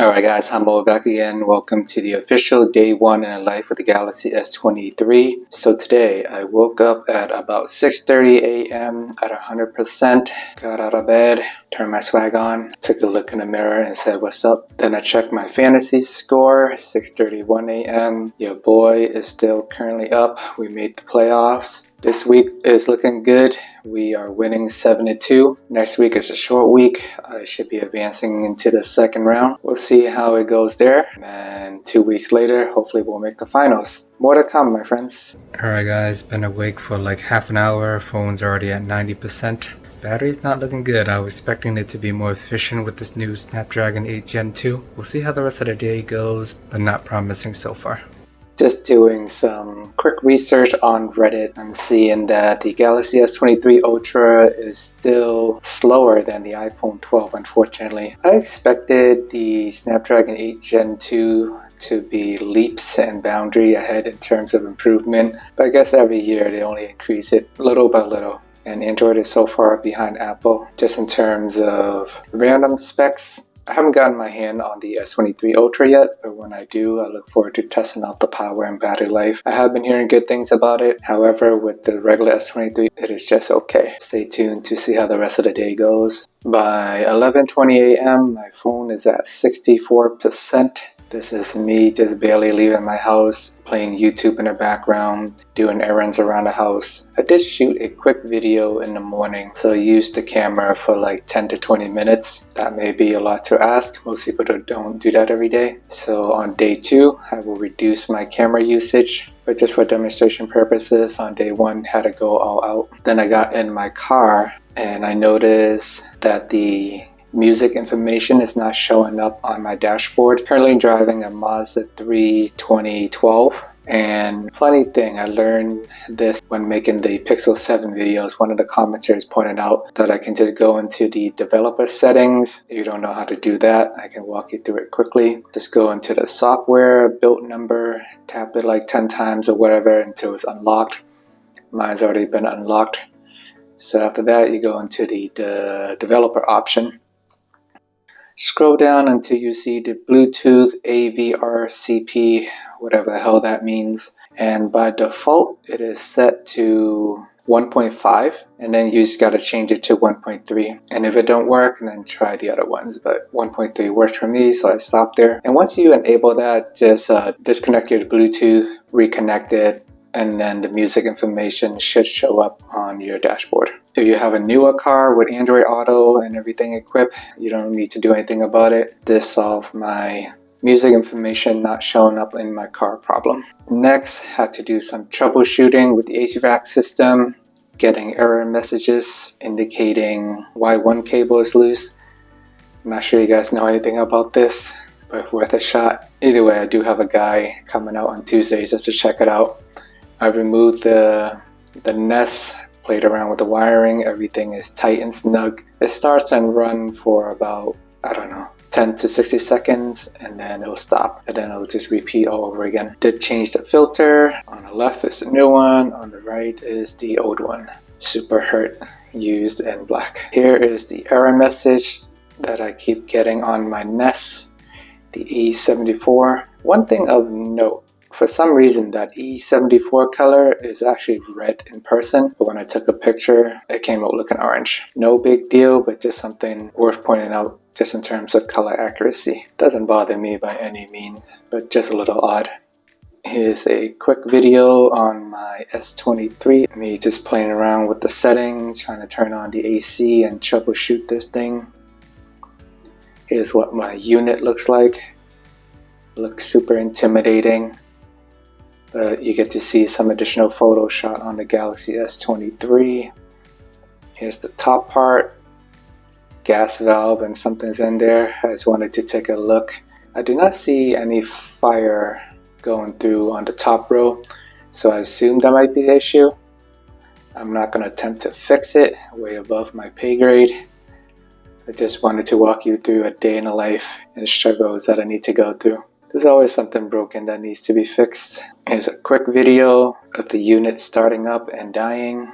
Alright guys, Humble back again. Welcome to the official day 1 in life with the Galaxy S23. So today I woke up at about 6:30 a.m. at 100%, got out of bed, turned my swag on, took a look in the mirror and said what's up. Then I checked my fantasy score, 6:31 a.m. Your boy is still currently up. We made the playoffs. This week is looking good. We are winning 7-2. Next week is a short week. I should be advancing into the second round. We'll see how it goes there. And 2 weeks later, hopefully we'll make the finals. More to come, my friends. Alright guys, been awake for like half an hour. Phone's already at 90%. Battery's not looking good. I was expecting it to be more efficient with this new Snapdragon 8 Gen 2. We'll see how the rest of the day goes, but not promising so far. Just doing some quick research on Reddit. I'm seeing that the Galaxy S23 Ultra is still slower than the iPhone 12, unfortunately. I expected the Snapdragon 8 Gen 2 to be leaps and boundary ahead in terms of improvement, but I guess every year they only increase it little by little. And Android is so far behind Apple just in terms of random specs. I haven't gotten my hand on the S23 Ultra yet, but when I do, I look forward to testing out the power and battery life. I have been hearing good things about it. However, with the regular S23, it is just okay. Stay tuned to see how the rest of the day goes. By 11:20 a.m., my phone is at 64%. This is me just barely leaving my house, playing YouTube in the background, doing errands around the house. I did shoot a quick video in the morning, so I used the camera for like 10 to 20 minutes. That may be a lot to ask. Most people don't do that every day. So on day 2, I will reduce my camera usage, but just for demonstration purposes, on day 1, had to go all out. Then I got in my car and I noticed that the music information is not showing up on my dashboard. Currently driving a Mazda 3 2012. And funny thing, I learned this when making the Pixel 7 videos. One of the commenters pointed out that I can just go into the developer settings. If you don't know how to do that, I can walk you through it quickly. Just go into the software, build number, tap it like 10 times or whatever until it's unlocked. Mine's already been unlocked. So after that, you go into the developer option. Scroll down until you see the Bluetooth AVRCP, whatever the hell that means. And by default, it is set to 1.5, and then you just got to change it to 1.3. And if it don't work, then try the other ones. But 1.3 works for me, so I stopped there. And once you enable that, just disconnect your Bluetooth, reconnect it, and then the music information should show up on your dashboard. If you have a newer car with Android Auto and everything equipped, you don't need to do anything about it. This solved my music information not showing up in my car problem. Next, had to do some troubleshooting with the HVAC system, getting error messages indicating why one cable is loose. I'm not sure you guys know anything about this, but worth a shot. Either way, I do have a guy coming out on Tuesdays just to check it out. I removed the nest, played around with the wiring, everything is tight and snug. It starts and run for about, 10 to 60 seconds, and then it'll stop, and then it'll just repeat all over again. Did change the filter. On the left is the new one, on the right is the old one. Super hurt, used in black. Here is the error message that I keep getting on my Nest, the E74. One thing of note, for some reason that E74 color is actually red in person, but when I took a picture, it came out looking orange. No big deal, but just something worth pointing out just in terms of color accuracy. Doesn't bother me by any means, but just a little odd. Here's a quick video on my S23. Me just playing around with the settings, trying to turn on the AC and troubleshoot this thing. Here's what my unit looks like. Looks super intimidating. But you get to see some additional photos shot on the Galaxy S23. Here's the top part. Gas valve and something's in there. I just wanted to take a look. I do not see any fire going through on the top row, so I assume that might be the issue. I'm not going to attempt to fix it, way above my pay grade. I just wanted to walk you through a day in the life and struggles that I need to go through. There's always something broken that needs to be fixed. Here's a quick video of the unit starting up and dying.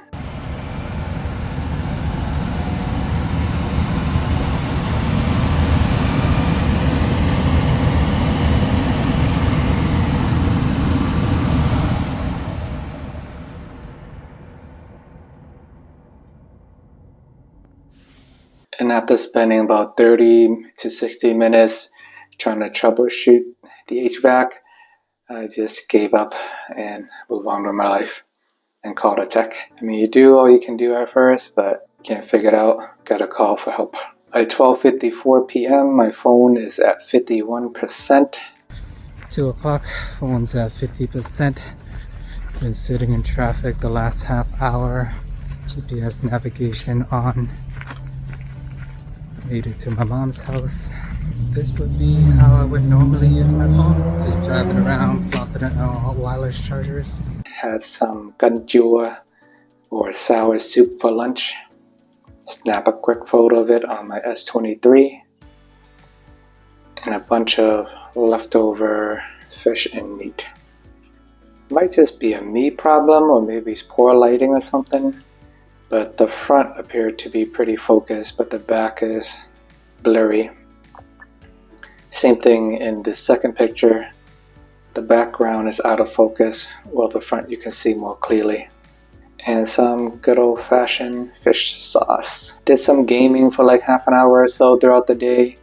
And after spending about 30 to 60 minutes trying to troubleshoot the HVAC, I just gave up and moved on with my life and called a tech. I mean, you do all you can do at first, but can't figure it out. Got a call for help. At 12:54 p.m., my phone is at 51%. 2 o'clock, phone's at 50%. Been sitting in traffic the last half hour. GPS navigation on. Made it to my mom's house. This would be how I would normally use my phone. Just driving around, plopping it on wireless chargers. Had some ganjua or sour soup for lunch. Snap a quick photo of it on my S23. And a bunch of leftover fish and meat. Might just be a me problem, or maybe it's poor lighting or something. But the front appeared to be pretty focused, but the back is blurry. Same thing in the second picture. The background is out of focus, while the front you can see more clearly. And some good old-fashioned fish sauce. Did some gaming for like half an hour or so throughout the day.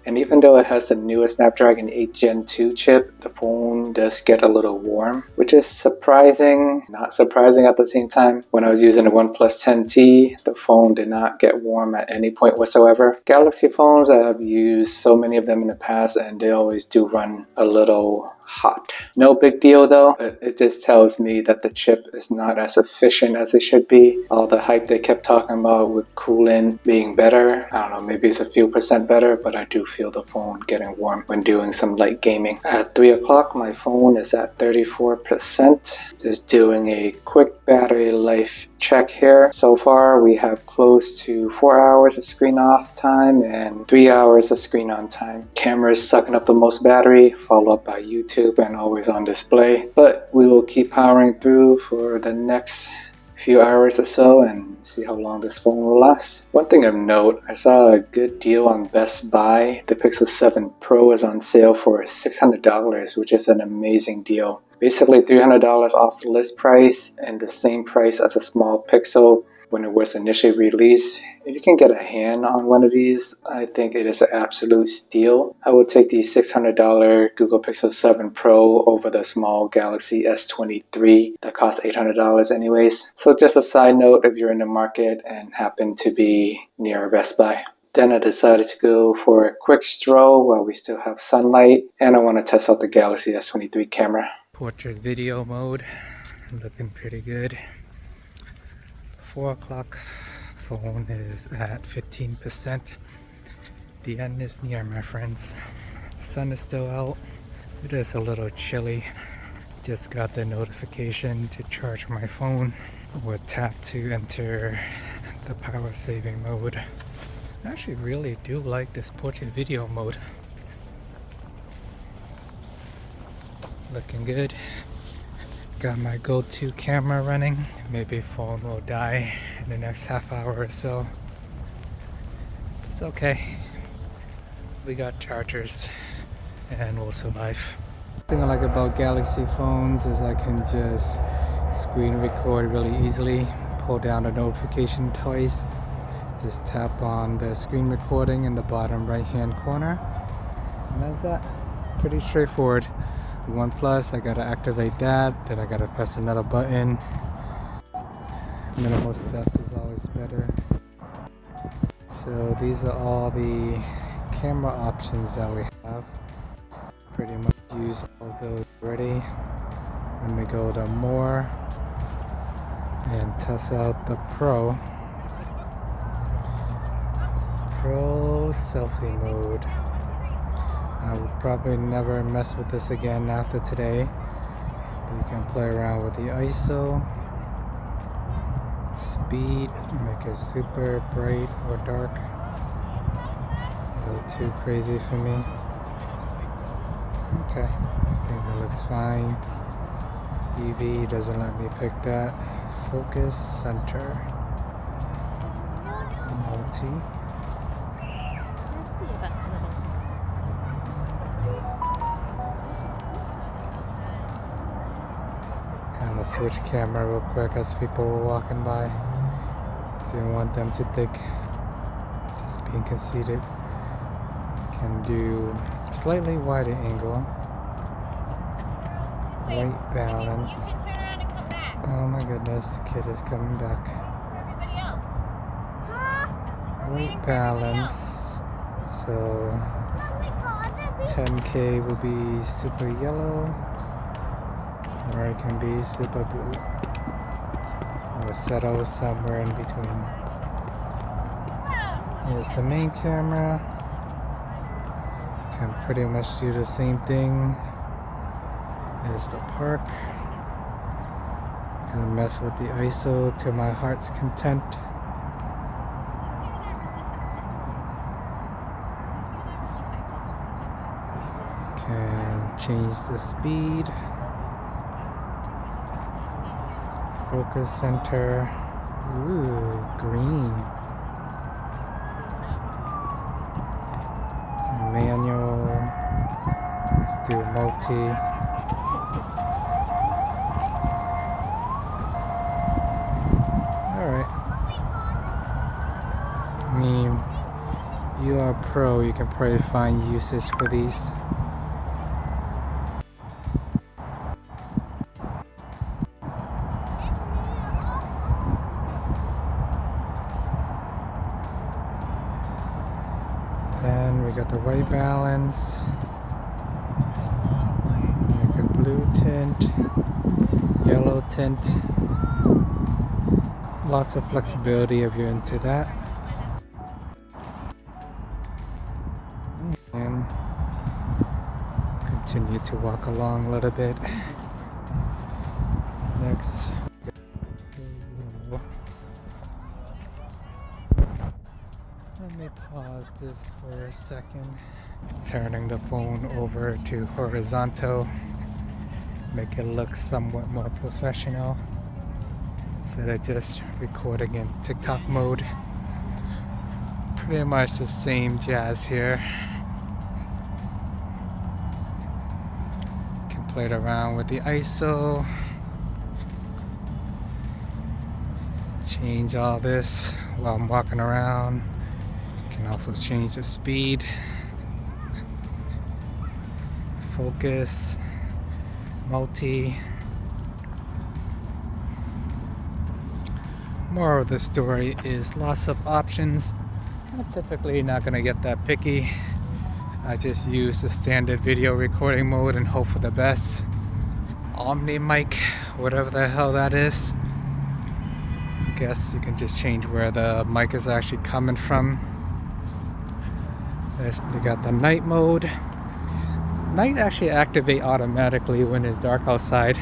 And even though it has the newest Snapdragon 8 Gen 2 chip, the phone does get a little warm, which is surprising, not surprising at the same time. When I was using the OnePlus 10T, the phone did not get warm at any point whatsoever. Galaxy phones, I've used so many of them in the past, and they always do run a little hot. No big deal though, but it just tells me that the chip is not as efficient as it should be. All the hype they kept talking about with coolant being better, I don't know, maybe it's a few percent better, but I do feel the phone getting warm when doing some light gaming. At 3 o'clock, my phone is at 34%. Just doing a quick battery life check here. So far, we have close to 4 hours of screen off time and 3 hours of screen on time. Camera is sucking up the most battery, followed up by YouTube and always on display. But we will keep powering through for the next few hours or so and see how long this phone will last. One thing of note, I saw a good deal on Best Buy. The Pixel 7 Pro is on sale for $600, which is an amazing deal. Basically $300 off the list price and the same price as a small Pixel when it was initially released. If you can get a hand on one of these, I think it is an absolute steal. I would take the $600 Google Pixel 7 Pro over the small Galaxy S23 that costs $800 anyways. So just a side note if you're in the market and happen to be near a Best Buy. Then I decided to go for a quick stroll while we still have sunlight, and I want to test out the Galaxy S23 camera. Portrait video mode, looking pretty good. 4 o'clock, phone is at 15%. The end is near, my friends. The sun is still out. It is a little chilly. Just got the notification to charge my phone. We'll tap to enter the power saving mode. I actually really do like this portrait video mode. Looking good. Got my go-to camera running. Maybe phone will die in the next half hour or so. It's okay. We got chargers and we'll survive. The thing I like about Galaxy phones is I can just screen record really easily. Pull down the notification twice. Just tap on the screen recording in the bottom right hand corner. And that's that. Pretty straightforward. OnePlus, I gotta activate that, then I gotta press another button. Minimal steps is always better. So these are all the camera options that we have. Pretty much use all those already. Let me go to more and test out the Pro selfie mode. I would probably never mess with this again after today. But you can play around with the ISO, speed, make it super bright or dark. A little too crazy for me. Okay, I think that looks fine. EV doesn't let me pick that. Focus, center, multi. Switch camera real quick as people were walking by. Didn't want them to think just being conceited. Can do slightly wider angle. Weight balance. Oh my goodness, the kid is coming back. Weight balance. So 10K will be super yellow, or it can be super blue, or settle somewhere in between. Here's the main camera. Can pretty much do the same thing. Here's the park. Can mess with the ISO to my heart's content. Can change the speed. Focus center. Ooh, green. Manual. Let's do multi. Alright. I mean, you are a pro, you can probably find usage for these. Then we got the white balance, like a blue tint, yellow tint. Lots of flexibility if you're into that. And continue to walk along a little bit. Next. Let me pause this for a second. Turning the phone over to horizontal. Make it look somewhat more professional. Instead of just recording in TikTok mode. Pretty much the same jazz here. Can play it around with the ISO. Change all this while I'm walking around. Can also change the speed. Focus. Multi. Moral of the story is lots of options. I'm typically not gonna get that picky. I just use the standard video recording mode and hope for the best. Omni mic, whatever the hell that is. I guess you can just change where the mic is actually coming from. You got the night mode. Night actually activate automatically when it's dark outside,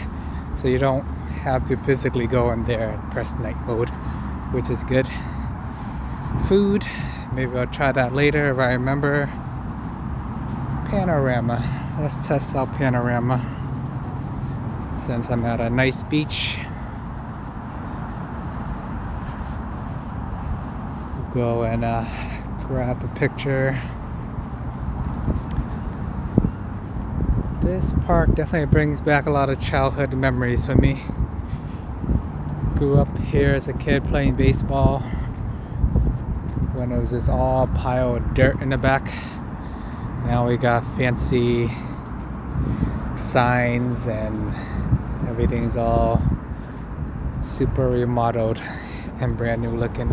so you don't have to physically go in there and press night mode, which is good. Food, maybe I'll try that later if I remember. Panorama, let's test out panorama since I'm at a nice beach. Go and grab a picture. This park definitely brings back a lot of childhood memories for me. Grew up here as a kid playing baseball when it was just all pile of dirt in the back. Now we got fancy signs and everything's all super remodeled and brand new looking.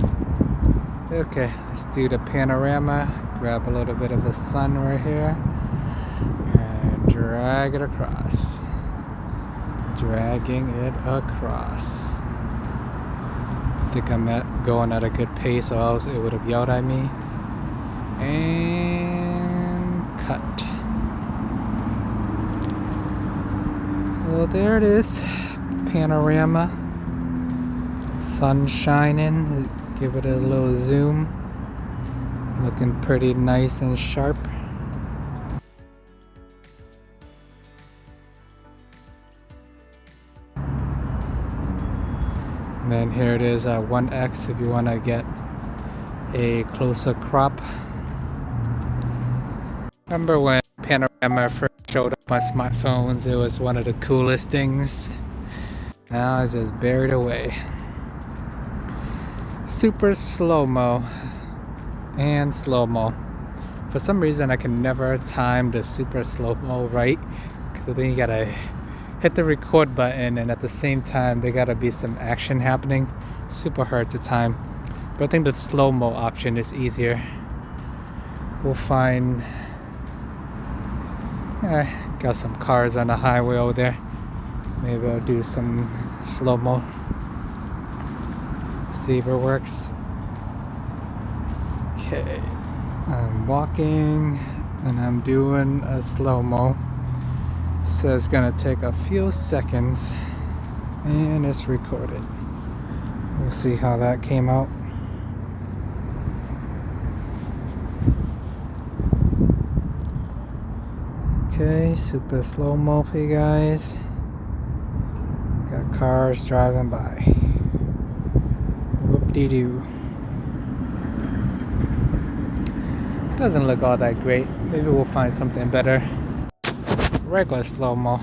Okay, let's do the panorama. Grab a little bit of the sun right here and drag it across. Dragging it across. I think I'm going at a good pace, or else it would have yelled at me. And cut. So there it is. Panorama. Sun shining. Give it a little zoom. Looking pretty nice and sharp. And then here it is at 1x if you want to get a closer crop. Remember when panorama first showed up on smartphones? It was one of the coolest things. Now it's just buried away. Super slow-mo. and slow-mo. For some reason I can never time the super slow-mo right, because then you gotta hit the record button and at the same time there gotta be some action happening. Super hard to time, but I think the slow-mo option is easier. We'll find got some cars on the highway over there. Maybe I'll do some slow-mo, see if it works. Okay, I'm walking and I'm doing a slow-mo. So it's gonna take a few seconds and it's recorded. We'll see how that came out. Okay, super slow-mo for you guys. Got cars driving by. Whoop-de-doo. Doesn't look all that great. Maybe we'll find something better. Regular slow-mo.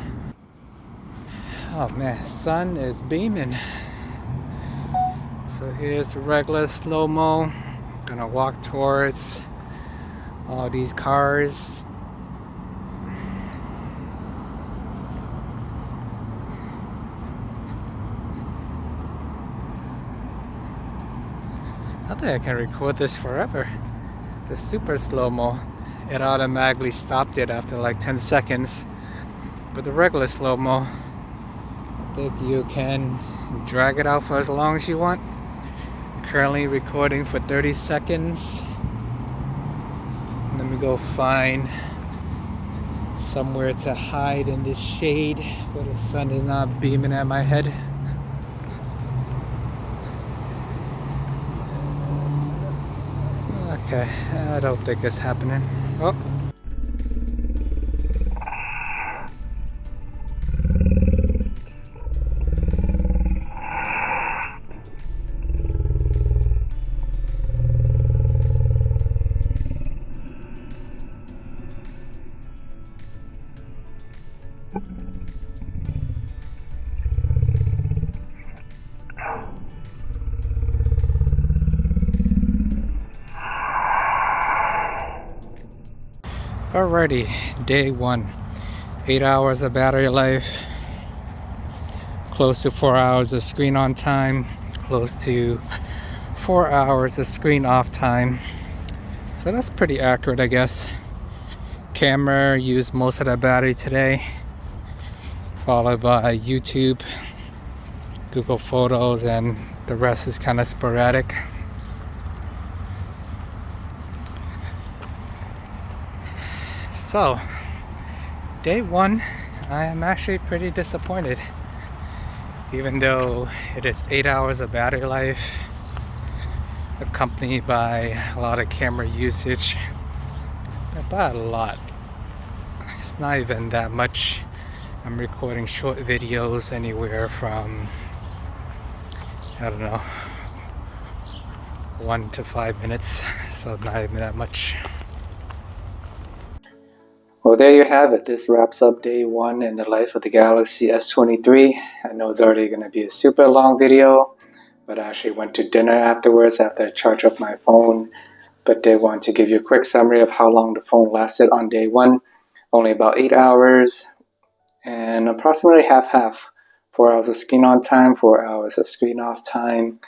Oh man, sun is beaming. So here's the regular slow-mo. Gonna walk towards all these cars. I think I can record this forever. The super slow-mo, it automatically stopped it after like 10 seconds. But the regular slow-mo, I think you can drag it out for as long as you want. Currently recording for 30 seconds. Let me go find somewhere to hide in the shade where the sun is not beaming at my head. Okay, I don't think it's happening. Oh. Alrighty, day 1. 8 hours of battery life, close to 4 hours of screen on time, close to 4 hours of screen off time. So that's pretty accurate, I guess. Camera used most of the battery today, followed by YouTube, Google Photos, and the rest is kind of sporadic. So, day 1, I am actually pretty disappointed. Even though it is 8 hours of battery life, accompanied by a lot of camera usage. About a lot. It's not even that much. I'm recording short videos anywhere from, I don't know, 1 to 5 minutes, so not even that much. Well, there you have it. This wraps up day 1 in the life of the Galaxy S23. I know it's already going to be a super long video, but I actually went to dinner afterwards after I charged up my phone. But I want to give you a quick summary of how long the phone lasted on day 1. Only about 8 hours and approximately half-half. 4 hours of screen on time, 4 hours of screen off time.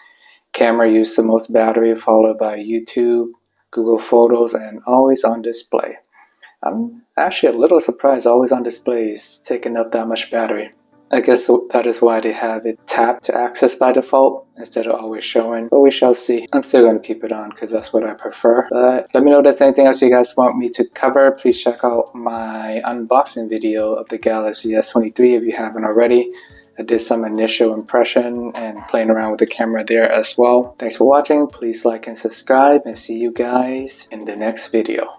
Camera used the most battery, followed by YouTube, Google Photos, and always on display. I'm actually a little surprised always on display is taking up that much battery. I guess that is why they have it tapped to access by default instead of always showing, but we shall see. I'm still going to keep it on because that's what I prefer. But let me know if there's anything else you guys want me to cover. Please check out my unboxing video of the Galaxy S23 if you haven't already. I did some initial impression and playing around with the camera there as well. Thanks for watching. Please like and subscribe and see you guys in the next video.